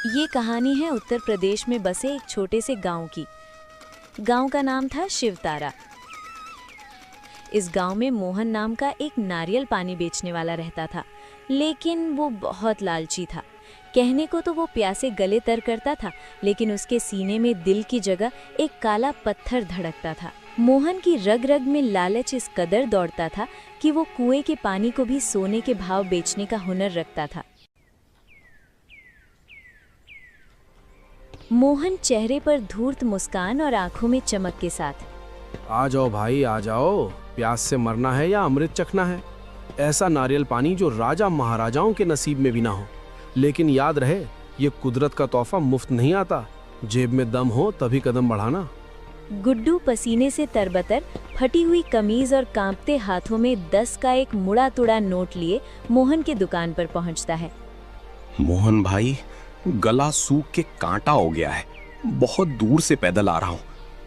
ये कहानी है उत्तर प्रदेश में बसे एक छोटे से गांव की। गांव का नाम था शिवतारा। इस गांव में मोहन नाम का एक नारियल पानी बेचने वाला रहता था, लेकिन वो बहुत लालची था। कहने को तो वो प्यासे गले तर करता था, लेकिन उसके सीने में दिल की जगह एक काला पत्थर धड़कता था। मोहन की रग रग में लालच इस कदर दौड़ता था कि वो कुएं के पानी को भी सोने के भाव बेचने का हुनर रखता था। मोहन चेहरे पर धूर्त मुस्कान और आंखों में चमक के साथ, आ जाओ भाई आ जाओ, प्यास से मरना है या अमृत चखना है। ऐसा नारियल पानी जो राजा महाराजाओं के नसीब में भी ना हो। लेकिन याद रहे, ये कुदरत का तोहफा मुफ्त नहीं आता। जेब में दम हो तभी कदम बढ़ाना। गुड्डू पसीने से तरबतर, फटी हुई कमीज और कांपते हाथों में 10 का एक मुड़ा तुड़ा नोट लिए मोहन की दुकान पर पहुंचता है। मोहन भाई, गला सूख के कांटा हो गया है। बहुत दूर से पैदल आ रहा हूँ।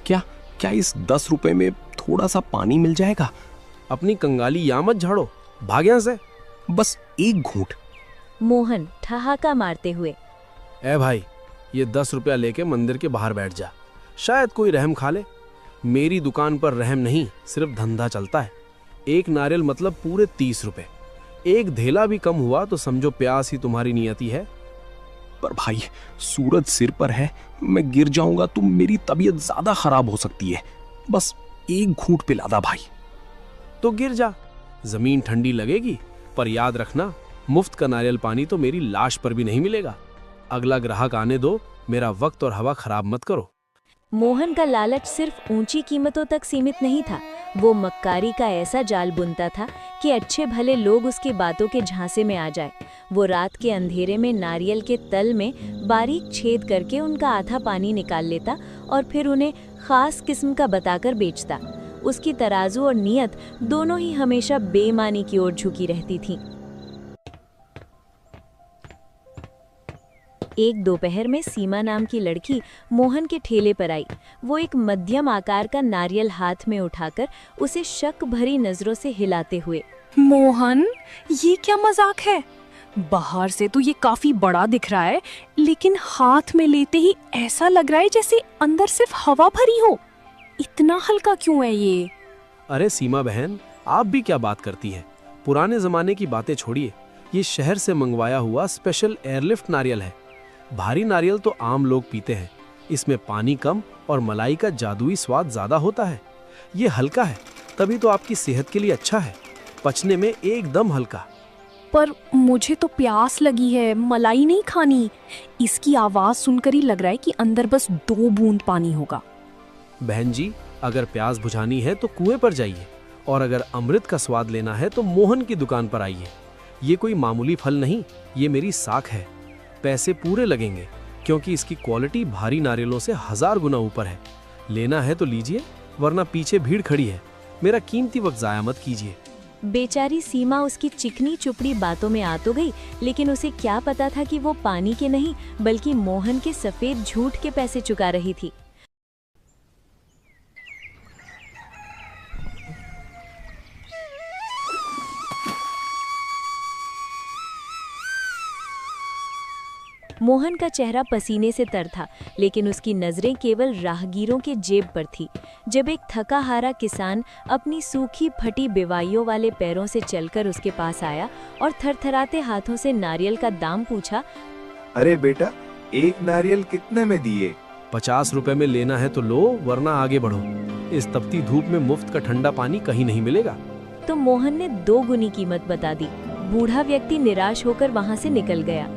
क्या इस 10 रुपए में थोड़ा सा पानी मिल जाएगा? अपनी कंगाली यहाँ मत झाड़ो, भाग यहाँ से। बस एक घूंट। मोहन ठहाका मारते हुए, ए भाई, ये 10 रुपया लेके मंदिर के बाहर बैठ जा, शायद कोई रहम खा ले। मेरी दुकान पर रहम नहीं, सिर्फ धंधा चलता है। एक नारियल मतलब पूरे 30 रुपए। एक धेला भी कम हुआ तो समझो प्यास ही तुम्हारी नियति है। पर भाई, सूरज सिर पर है, मैं गिर जाऊंगा तो मेरी तबीयत ज्यादा खराब हो सकती है। बस एक घूंट पिला दा भाई। तो गिर जा, जमीन ठंडी लगेगी, पर याद रखना, मुफ्त का नारियल पानी तो मेरी लाश पर भी नहीं मिलेगा। अगला ग्राहक आने दो, मेरा वक्त और हवा खराब मत करो। मोहन का लालच सिर्फ ऊंची कीमतों तक सीमित नहीं था। वो मक्कारी का ऐसा जाल बुनता था कि अच्छे भले लोग उसकी बातों के झांसे में आ जाए। वो रात के अंधेरे में नारियल के तल में बारीक छेद करके उनका आधा पानी निकाल लेता और फिर उन्हें खास किस्म का बताकर बेचता। उसकी तराजू और नियत दोनों ही हमेशा बेईमानी की ओर झुकी रहती थी। एक दोपहर में सीमा नाम की लड़की मोहन के ठेले पर आई। वो एक मध्यम आकार का नारियल हाथ में उठाकर उसे शक भरी नजरों से हिलाते हुए, मोहन, ये क्या मजाक है? बाहर से तो ये काफी बड़ा दिख रहा है, लेकिन हाथ में लेते ही ऐसा लग रहा है जैसे अंदर सिर्फ हवा भरी हो। इतना हल्का क्यों है ये? अरे सीमा बहन, आप भी क्या बात करती हैं? पुराने जमाने की बातें छोड़िए। ये शहर से मंगवाया हुआ स्पेशल एयरलिफ्ट नारियल है। भारी नारियल तो आम लोग पीते हैं, इसमें पानी कम और मलाई का जादुई स्वाद ज्यादा होता है। ये हल्का है, तभी तो आपकी सेहत के लिए अच्छा है। पचने में एकदम हल्का। पर मुझे तो प्यास लगी है, मलाई नहीं खानी। इसकी आवाज सुनकर ही लग रहा है कि अंदर बस 2 बूंद पानी होगा। बहन जी, अगर प्यास बुझानी है तो कुएं पर जाइए, और अगर अमृत का स्वाद लेना है तो मोहन की दुकान पर आइए। ये कोई मामूली फल नहीं, ये मेरी साख है। पैसे पूरे लगेंगे, क्योंकि इसकी क्वालिटी भारी नारियलों से 1000 गुना ऊपर है। लेना है तो लीजिए, वरना पीछे भीड़ खड़ी है। मेरा कीमती वक्त जाया मत कीजिए। बेचारी सीमा उसकी चिकनी चुपड़ी बातों में आ तो गई, लेकिन उसे क्या पता था कि वो पानी के नहीं बल्कि मोहन के सफेद झूठ के पैसे चुका रही थी। मोहन का चेहरा पसीने से तर था, लेकिन उसकी नजरें केवल राहगीरों के जेब पर थी। जब एक थका हारा किसान अपनी सूखी फटी बेवाइयों वाले पैरों से चलकर उसके पास आया और थरथराते हाथों से नारियल का दाम पूछा। अरे बेटा, एक नारियल कितने में दिए? 50 रुपए में लेना है तो लो, वरना आगे बढ़ो। इस तपती धूप में मुफ्त का ठंडा पानी कहीं नहीं मिलेगा। तो मोहन ने 2 गुनी कीमत बता दी। बूढ़ा व्यक्ति निराश होकर वहां से निकल गया।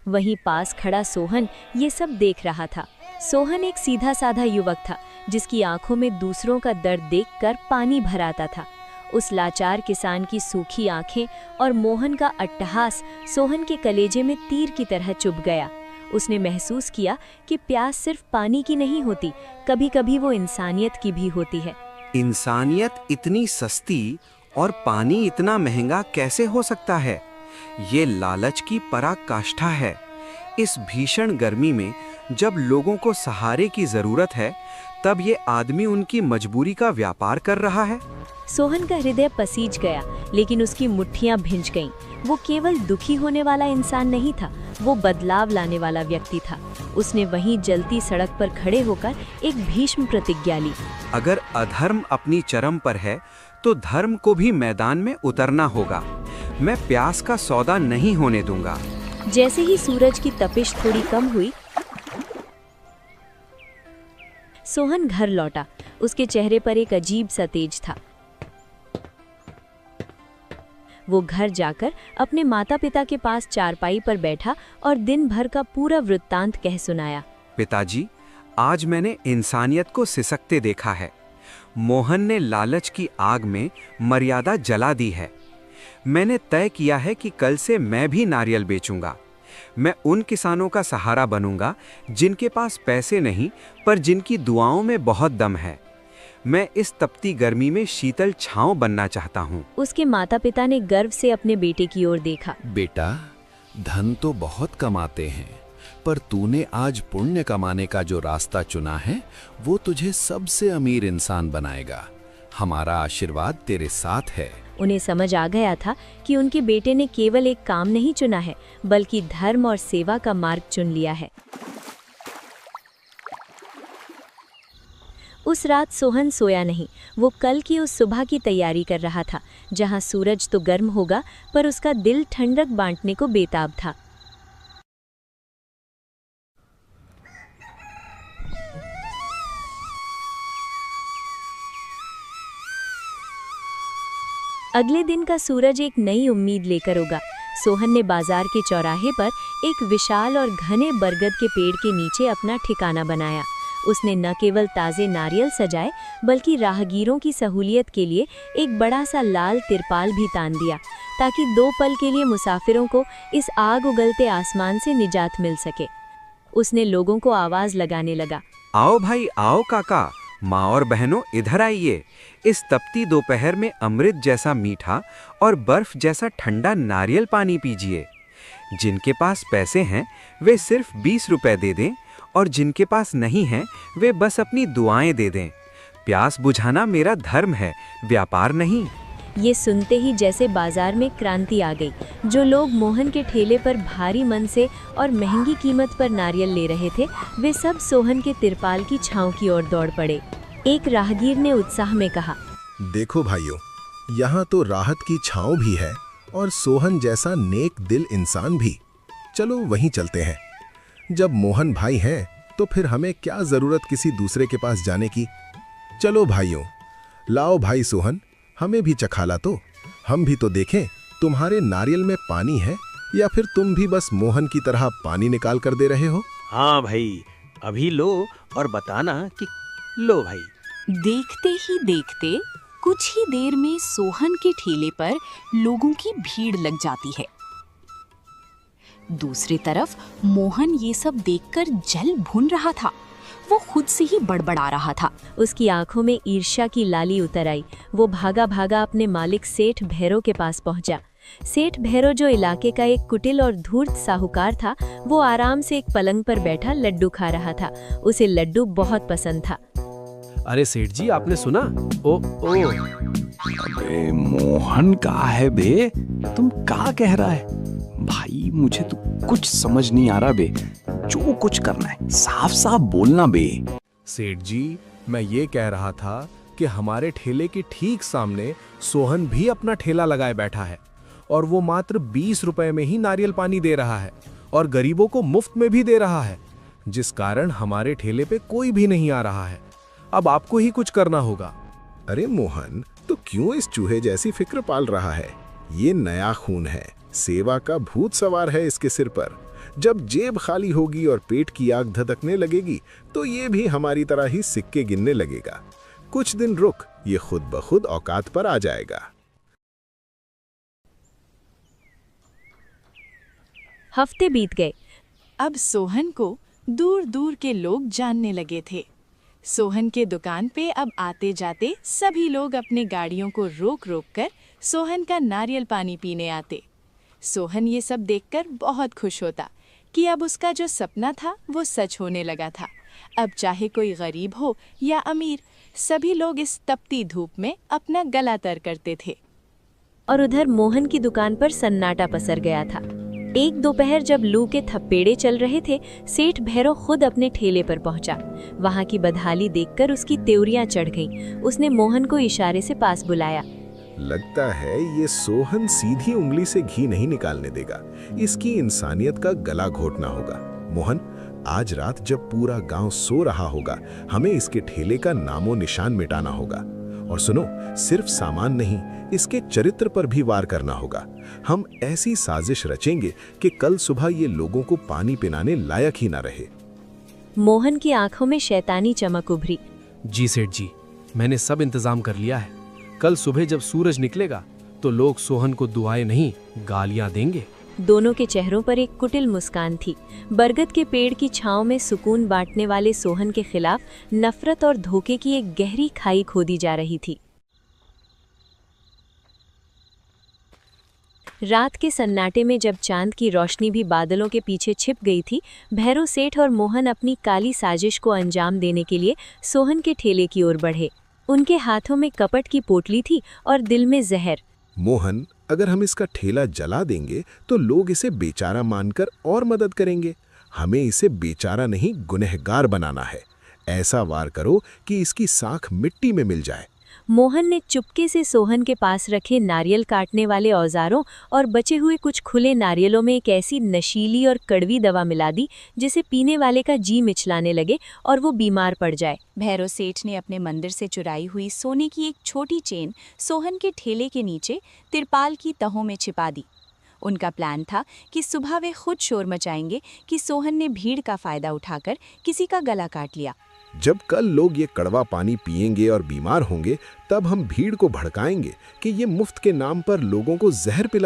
वहीं पास खड़ा सोहन ये सब देख रहा था। सोहन एक सीधा साधा युवक था, जिसकी आंखों में दूसरों का दर्द देखकर पानी भर आता था। उस लाचार किसान की सूखी आंखें और मोहन का अट्टहास सोहन के कलेजे में तीर की तरह चुभ गया। उसने महसूस किया कि प्यास सिर्फ पानी की नहीं होती, कभी कभी वो इंसानियत की भी होती है। इंसानियत इतनी सस्ती और पानी इतना महंगा कैसे हो सकता है? ये लालच की पराकाष्ठा है। इस भीषण गर्मी में जब लोगों को सहारे की जरूरत है, तब ये आदमी उनकी मजबूरी का व्यापार कर रहा है। सोहन का हृदय पसीज गया, लेकिन उसकी मुट्ठियां भिंच गईं। वो केवल दुखी होने वाला इंसान नहीं था, वो बदलाव लाने वाला व्यक्ति था। उसने वहीं जलती सड़क पर खड़े होकर एक भीष्म प्रतिज्ञा ली। अगर अधर्म अपनी चरम पर है तो धर्म को भी मैदान में उतरना होगा। मैं प्यास का सौदा नहीं होने दूंगा। जैसे ही सूरज की तपिश थोड़ी कम हुई, सोहन घर लौटा। उसके चेहरे पर एक अजीब सा तेज था। वो घर जाकर अपने माता पिता के पास चारपाई पर बैठा और दिन भर का पूरा वृत्तांत कह सुनाया। पिताजी, आज मैंने इंसानियत को सिसकते देखा है। मोहन ने लालच की आग में मर्यादा जला दी है। मैंने तय किया है कि कल से मैं भी नारियल बेचूंगा। मैं उन किसानों का सहारा बनूंगा जिनके पास पैसे नहीं पर जिनकी दुआओं में बहुत दम है। मैं इस तपती गर्मी में शीतल छांव बनना चाहता हूँ। उसके माता पिता ने गर्व से अपने बेटे की ओर देखा। बेटा, धन तो बहुत कमाते हैं, पर तूने आज पुण्य कमाने का जो रास्ता चुना है वो तुझे सबसे अमीर इंसान बनाएगा। हमारा आशीर्वाद तेरे साथ है। उन्हें समझ आ गया था कि उनके बेटे ने केवल एक काम नहीं चुना है, बल्कि धर्म और सेवा का मार्ग चुन लिया है। उस रात सोहन सोया नहीं। वो कल की उस सुबह की तैयारी कर रहा था, जहां सूरज तो गर्म होगा पर उसका दिल ठंडक बांटने को बेताब था। अगले दिन का सूरज एक नई उम्मीद लेकर उगा। सोहन ने बाजार के चौराहे पर एक विशाल और घने बरगद के पेड़ के नीचे अपना ठिकाना बनाया। उसने न केवल ताज़े नारियल सजाए, बल्कि राहगीरों की सहूलियत के लिए एक बड़ा सा लाल तिरपाल भी तान दिया, ताकि 2 पल के लिए मुसाफिरों को इस आग उगलते आसमान से निजात मिल सके। उसने लोगों को आवाज लगाने लगा, आओ भाई, आओ काका, माँ और बहनों, इधर आइए। इस तपती दोपहर में अमृत जैसा मीठा और बर्फ जैसा ठंडा नारियल पानी पीजिए। जिनके पास पैसे हैं वे सिर्फ 20 रुपए दे दें, और जिनके पास नहीं हैं वे बस अपनी दुआएं दे दें। प्यास बुझाना मेरा धर्म है, व्यापार नहीं। ये सुनते ही जैसे बाजार में क्रांति आ गई। जो लोग मोहन के ठेले पर भारी मन से और महंगी कीमत पर नारियल ले रहे थे, वे सब सोहन के तिरपाल की छांव की ओर दौड़ पड़े। एक राहगीर ने उत्साह में कहा, देखो भाइयों, यहाँ तो राहत की छांव भी है और सोहन जैसा नेक दिल इंसान भी। चलो वहीं चलते हैं। जब मोहन भाई हैं तो फिर हमें क्या जरूरत किसी दूसरे के पास जाने की। चलो भाइयों, लाओ भाई सोहन, हमें भी चखाला तो, हम भी तो देखें तुम्हारे नारियल में पानी है या फिर तुम भी बस मोहन की तरह पानी निकाल कर दे रहे हो। हाँ भाई, अभी लो और बताना कि लो भाई। देखते ही देखते कुछ ही देर में सोहन के ठेले पर लोगों की भीड़ लग जाती है। दूसरी तरफ मोहन ये सब देखकर जल भुन रहा था। वो खुद से ही बड़बड़ा रहा था। उसकी आंखों में ईर्ष्या की लाली उतर आई। वो भागा भागा अपने मालिक सेठ भैरव के पास पहुंचा। सेठ भैरव, जो इलाके का एक कुटिल और धूर्त साहूकार था, वो आराम से एक पलंग पर बैठा लड्डू खा रहा था। उसे लड्डू बहुत पसंद था। अरे सेठ जी, आपने सुना? ओ अबे मोहन कहाँ है बे? तुम क्या कह रहा है भाई? मुझे तो कुछ समझ नहीं आ रहा बे। जो कुछ करना है साफ साफ बोलना बे। सेठ जी, मैं ये कह रहा था कि हमारे ठेले के ठीक सामने सोहन भी अपना ठेला लगाए बैठा है और वो मात्र 20 रुपए में ही नारियल पानी दे रहा है और गरीबों को मुफ्त में भी दे रहा है, जिस कारण हमारे ठेले पे कोई भी नहीं आ रहा है। अब आपको ही कुछ करना होगा। अरे मोहन, तो क्यों इस चूहे जैसी फिक्र पाल रहा है? ये नया खून है, सेवा का भूत सवार है इसके सिर पर। जब जेब खाली होगी और पेट की आग धधकने लगेगी तो ये भी हमारी तरह ही सिक्के गिनने लगेगा। कुछ दिन रुक, ये खुद ब खुद औकात पर आ जाएगा। हफ्ते बीत गए। अब सोहन को दूर दूर के लोग जानने लगे थे। सोहन के दुकान पे अब आते जाते सभी लोग अपने गाड़ियों को रोक रोक कर सोहन का नारियल पानी पीने आते। सोहन ये सब देखकर बहुत खुश होता कि अब उसका जो सपना था वो सच होने लगा था। अब चाहे कोई गरीब हो या अमीर, सभी लोग इस तपती धूप में अपना गला तर करते थे। और उधर मोहन की दुकान पर सन्नाटा पसर गया था। एक दोपहर जब लू के थप्पेड़े चल रहे थे, सेठ भैरव खुद अपने ठेले पर पहुंचा। वहां की बदहाली देखकर उसकी त्योरियां चढ़ गईं। उसने मोहन को इशारे से पास बुलाया। लगता है ये सोहन सीधी उंगली से घी नहीं निकालने देगा। इसकी इंसानियत का गला घोटना होगा। मोहन, आज रात जब पूरा गांव सो रहा होगा, हमें इसके ठेले का नामो निशान मिटाना होगा। और सुनो, सिर्फ सामान नहीं, इसके चरित्र पर भी वार करना होगा। हम ऐसी साजिश रचेंगे कि कल सुबह ये लोगों को पानी पिलाने लायक ही ना रहे। मोहन की आंखों में शैतानी चमक उभरी। जी सेठ जी, मैंने सब इंतजाम कर लिया है। कल सुबह जब सूरज निकलेगा तो लोग सोहन को दुआएं नहीं, गालियां देंगे। दोनों के चेहरों पर एक कुटिल मुस्कान थी। बरगद के पेड़ की छांव में सुकून बांटने वाले सोहन के खिलाफ नफरत और धोखे की एक गहरी खाई खोदी जा रही थी। रात के सन्नाटे में जब चांद की रोशनी भी बादलों के पीछे छिप गई थी, भैरव सेठ और मोहन अपनी काली साजिश को अंजाम देने के लिए सोहन के ठेले की ओर बढ़े। उनके हाथों में कपट की पोटली थी और दिल में जहर। मोहन, अगर हम इसका ठेला जला देंगे तो लोग इसे बेचारा मानकर और मदद करेंगे। हमें इसे बेचारा नहीं, गुनहगार बनाना है। ऐसा वार करो कि इसकी साख मिट्टी में मिल जाए। मोहन ने चुपके से सोहन के पास रखे नारियल काटने वाले औजारों और बचे हुए कुछ खुले नारियलों में एक ऐसी नशीली और कड़वी दवा मिला दी जिसे पीने वाले का जी मिचलाने लगे और वो बीमार पड़ जाए। भैरव सेठ ने अपने मंदिर से चुराई हुई सोने की एक छोटी चेन सोहन के ठेले के नीचे तिरपाल की तहों में छिपा दी। उनका प्लान था कि सुबह वे खुद शोर मचाएंगे कि सोहन ने भीड़ का फायदा उठाकर किसी का गला काट लिया। जब कल लोग ये कड़वा पानी पिएंगे और बीमार होंगे, तब हम भीड़ को भड़काएंगे कि ये मुफ्त के नाम पर लोगों को जहर पिला